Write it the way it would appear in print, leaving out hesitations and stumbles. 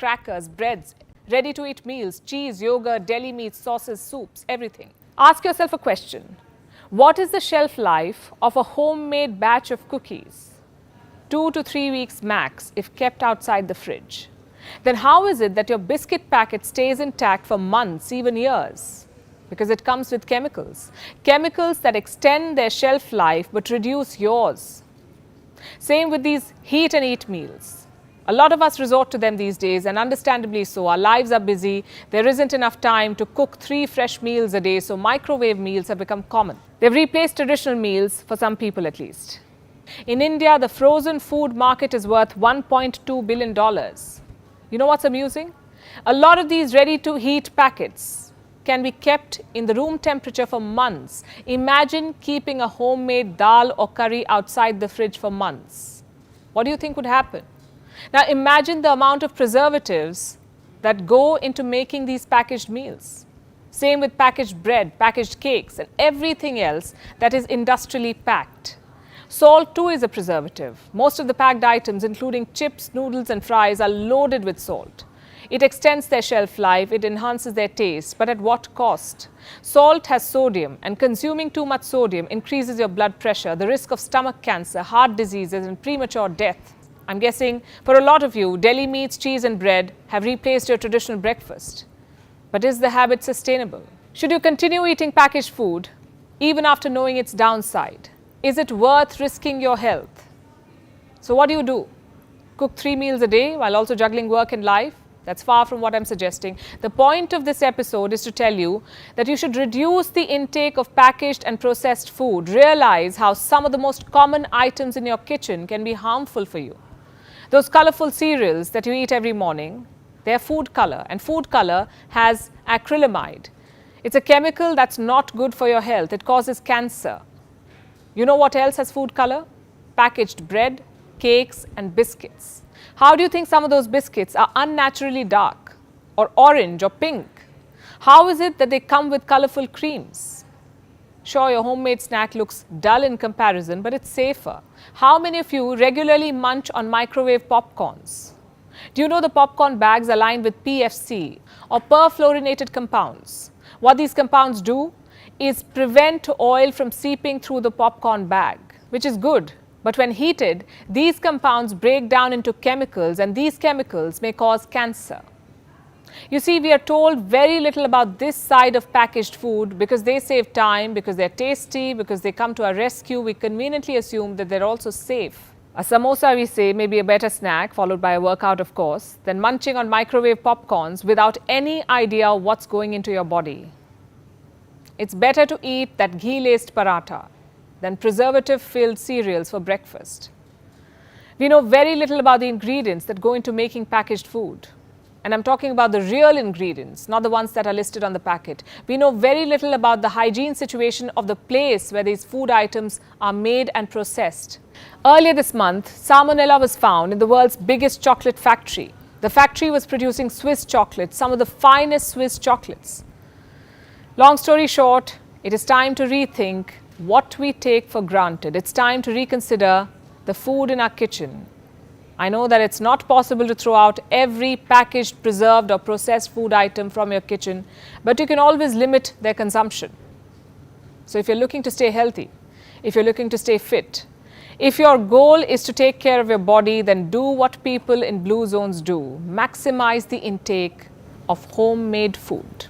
crackers, breads, ready-to-eat meals, cheese, yogurt, deli meats, sauces, soups, everything. Ask yourself a question. What is the shelf life of a homemade batch of cookies? 2 to 3 weeks max if kept outside the fridge. Then how is it that your biscuit packet stays intact for months, even years? Because it comes with chemicals. Chemicals that extend their shelf life but reduce yours. Same with these heat and eat meals. A lot of us resort to them these days, and understandably so. Our lives are busy. There isn't enough time to cook 3 fresh meals a day, so microwave meals have become common. They've replaced traditional meals, for some people at least. In India, the frozen food market is worth $1.2 billion. You know what's amusing? A lot of these ready-to-heat packets can be kept in the room temperature for months. Imagine keeping a homemade dal or curry outside the fridge for months. What do you think would happen? Now imagine the amount of preservatives that go into making these packaged meals. Same with packaged bread, packaged cakes, and everything else that is industrially packed. Salt too is a preservative. Most of the packed items, including chips, noodles and fries, are loaded with salt. It extends their shelf life, it enhances their taste, but at what cost? Salt has sodium, and consuming too much sodium increases your blood pressure, the risk of stomach cancer, heart diseases and premature death. I'm guessing for a lot of you, deli meats, cheese and bread have replaced your traditional breakfast. But is the habit sustainable? Should you continue eating packaged food even after knowing its downside? Is it worth risking your health? So what do? Cook 3 meals a day while also juggling work and life? That's far from what I'm suggesting. The point of this episode is to tell you that you should reduce the intake of packaged and processed food. Realize how some of the most common items in your kitchen can be harmful for you. Those colorful cereals that you eat every morning, they're food color, and food color has acrylamide. It's a chemical that's not good for your health. It causes cancer. You know what else has food color? Packaged bread, cakes and biscuits. How do you think some of those biscuits are unnaturally dark or orange or pink? How is it that they come with colorful creams? Sure, your homemade snack looks dull in comparison, but it's safer. How many of you regularly munch on microwave popcorns? Do you know the popcorn bags are lined with PFC or perfluorinated compounds? What these compounds do is prevent oil from seeping through the popcorn bag, which is good. But when heated, these compounds break down into chemicals, and these chemicals may cause cancer. You see, we are told very little about this side of packaged food because they save time, because they're tasty, because they come to our rescue. We conveniently assume that they're also safe. A samosa, we say, may be a better snack, followed by a workout, of course, than munching on microwave popcorns without any idea what's going into your body. It's better to eat that ghee-laced paratha than preservative-filled cereals for breakfast. We know very little about the ingredients that go into making packaged food. And I'm talking about the real ingredients, not the ones that are listed on the packet. We know very little about the hygiene situation of the place where these food items are made and processed. Earlier this month, salmonella was found in the world's biggest chocolate factory. The factory was producing Swiss chocolates, some of the finest Swiss chocolates. Long story short, it is time to rethink what we take for granted. It's time to reconsider the food in our kitchen. I know that it's not possible to throw out every packaged, preserved or processed food item from your kitchen, but you can always limit their consumption. So if you're looking to stay healthy, if you're looking to stay fit, if your goal is to take care of your body, then do what people in blue zones do. Maximize the intake of homemade food.